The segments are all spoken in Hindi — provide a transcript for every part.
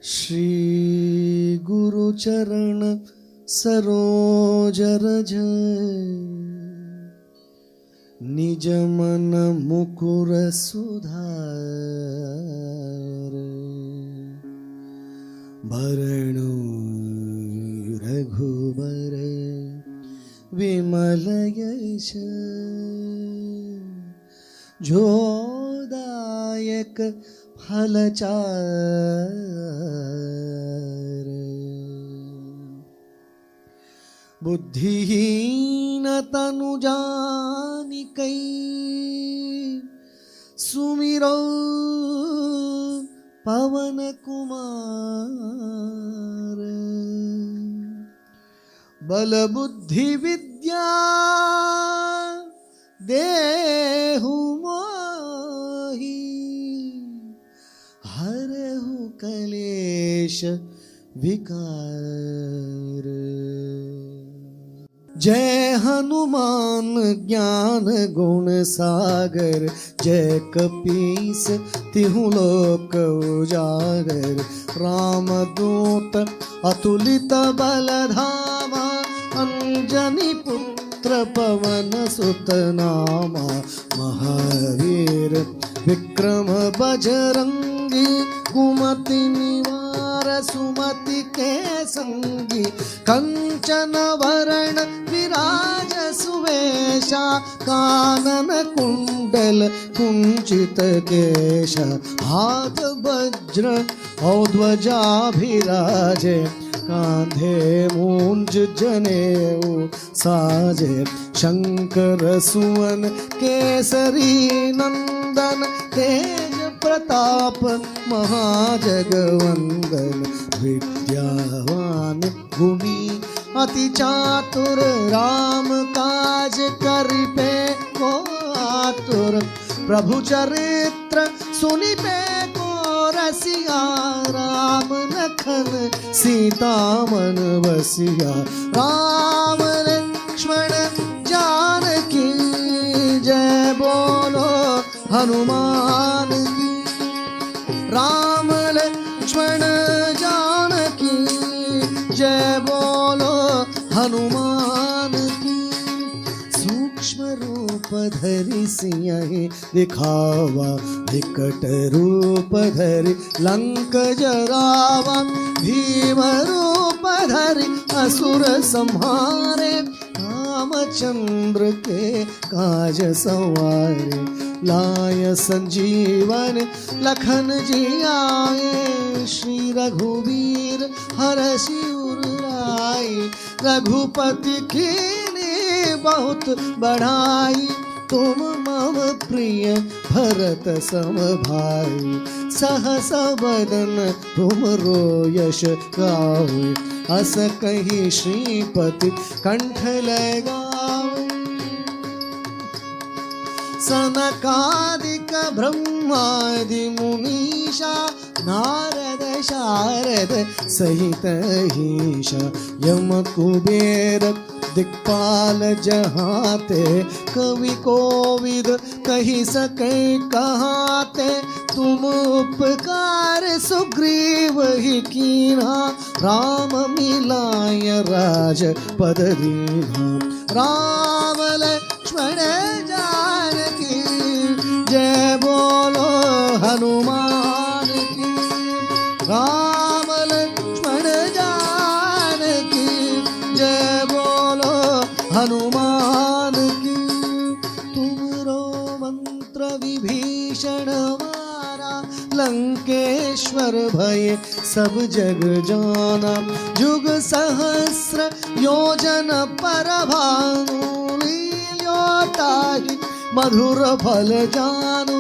श्री गुरु चरण सरोज रज निज मन मुकुर सुधार भरणु रघुबर विमल यश जोदायक फलचार बुद्धिहीन तनु जानिकै सुमिरो पवन कुमार बल बुद्धि विद्या देहु मोहि हरहु कलेश विकार। जय हनुमान ज्ञान गुण सागर जय कपीस तिहु लोक उजागर रामदूत अतुलित बलधामा अंजनी पुत्र पवन सुत नामा महावीर विक्रम बजरंगी कुमति निवार सुमति के संगी कंचन वरण विराज सुवेशा कानन कुंडल कुंचित केश हाथ वज्र और ध्वजा भिराजे कांधे मूंज जनेऊ साजे शंकर सुवन केसरी नंदन तेज प्रताप महाजगवंदन विद्यावान गुणी अति चातुर राम काज करिपे को आतुर प्रभु चरित्र सुनिपे को रसिया राम लखन सीता मन बसिया राम लक्ष्मण जानकी जय बोलो हनुमान की राम लक्ष्मण जानकी जय बोलो हनुमान की सूक्ष्म रूप धरि सिंह दिखावा विकट रूप धरि लंक जरावा भीम रूप धरि असुर संहारे रामचंद्र के काज सवारे लाय संजीवन लखन जी आए श्री रघुवीर हरषि उर लाए रघुपति कीन्ही बहुत बढ़ाई तुम मम प्रिय भरत सम भाई सहस बदन तुम रो यश गावे अस कही श्रीपति कंठ लगावे सनकादिक ब्रह्मादि मुनीषा नारद शारद सहित ईशा यम कुबेर दिक्पाल जहाते कवि कोविद कही सके कहाते तुम उपकार सुग्रीव ही कीन्हा राम मिलाय राज पद दीन्हा राम लक्ष्मण जानकी जय बोलो हनुमान की राम लक्ष्मण जानकी जय बोलो हनुमान की तुमरो मंत्र विभीषण मारा लंकेश्वर भय सब जग जाना जुग सहस्र योजन पर भानु लील्योताहि मधुर फल जानू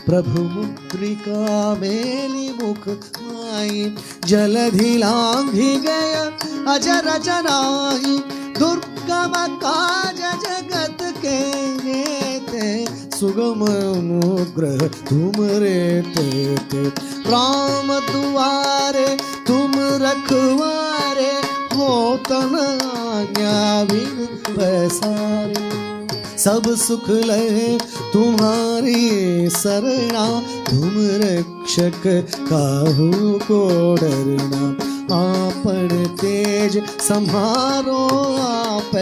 प्रभु मुद्रिका मेली मुख माई जलधि लांघि गय अजर जनाहि दुर्गम काज जगत के नेते सुगम अनुग्रह तुम रे राम दुआरे तुम रखवारे हो तन आज्ञा बिन पैसारे सब सुख लहे तुम्हारी सरना, तुम रक्षक काहू को डरना। आपन तेज संहारो आप,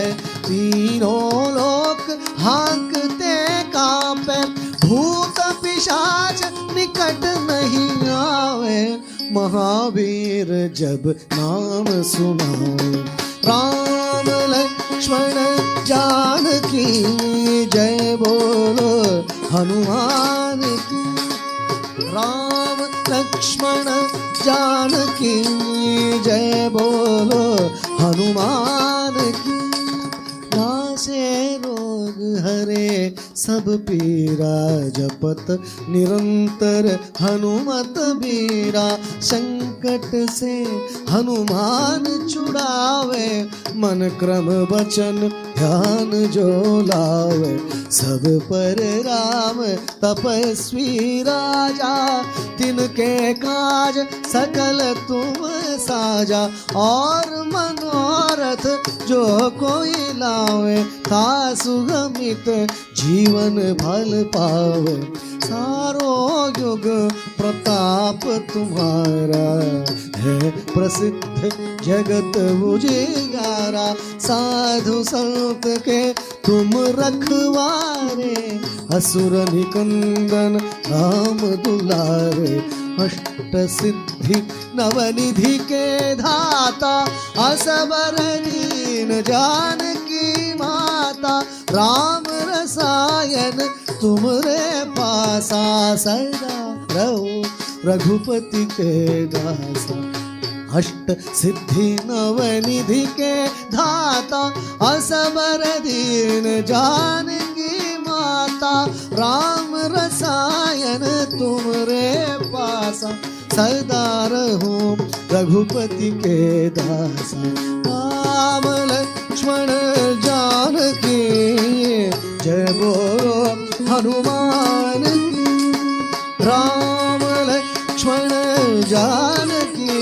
तीनों लोक हाँकते कांपे। भूत पिशाच निकट नहीं आवे, महावीर जब नाम सुनावे। राम लक्ष्मण जानकी जय बोलो हनुमान की। राम लक्ष्मण जानकी जय बोलो हनुमान की। नासे रोग हरे सब पीरा, जपत निरंतर हनुमत बीरा। संकट से हनुमान छुड़ावे, मन क्रम वचन ध्यान जो लावे। सब पर राम तपस्वी राजा, तिनके काज सकल तुम साजा। और मनोरथ जो कोई लावे, ता सुगमित जीवन फल पावे। सारो युग प्रताप तुम्हारा, है प्रसिद्ध जगत उजियारा। साधु संत के तुम रखवारे, असुर निकंदन राम दुलारे। अष्ट सिद्धि नवनिधि के धाता, असबर दीन जानकी माता। राम रसायन तुमरे पासा, सदा रहो रघुपति के दासा। अष्ट सिद्धि नवनिधि के धाता, असबर दीन जानकी माता। राम रसायन तुमरे पासा, सदा रहो रघुपति के दासा। राम लक्ष्मण जानकी जय बोलो हनुमान की। राम लक्ष्मण जानकी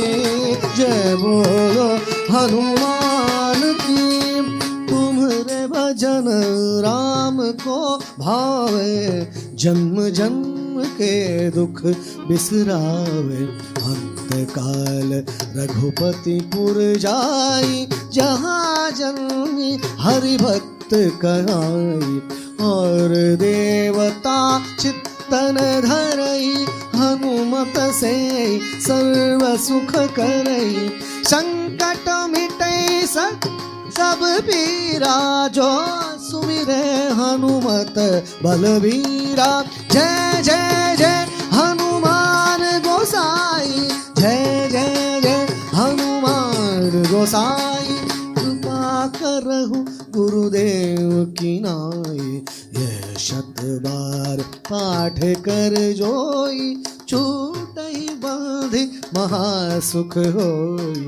जय बोलो हनुमान की। तुम्हारे भजन राम को भावे, जन्म जन्म के दुख बिसरावे। अंत काल रघुपति पुर जाई, जहाँ जन्मी हरि भक्त कहाई। और देवता चित्तन धरई, हनुमत से सर्व सुख करई। संकट मिटई सब पीरा, जो सुमिरे हनुमत बलबीरा। जय जय जय हनुमान गोसाई, जय जय जय हनुमान गोसाई। कृपा करहु गुरुदेव की नाई, यह शत बार पाठ कर जोई। छूटहि बांधि महासुख होई,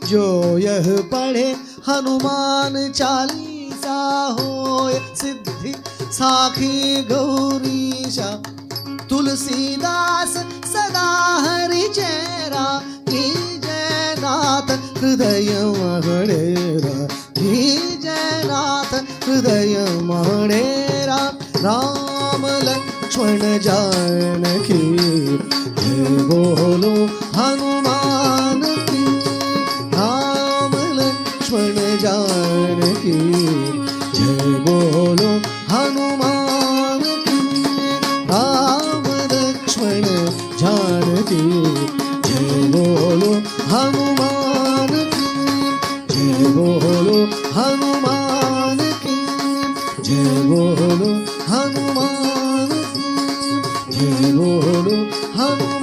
जो यह पढ़े हनुमान चालीसा। होय सिद्धि साखी गौरीशा, तुलसीदास सदा हरि चेरा। की जय नाथ हृदय मणेरा, की जय नाथ हृदय मणेरा। राम लक्ष्मण जानकी जय बोलो हनुमान की। राम लक्ष्मण जानकी जय बोलो हनुमान की। राम लक्ष्मण जानकी जय बोलो हनुमान की। जय बोलो हनुमान की, जय बोलो हनुमान की, जय बोलो हनुमान।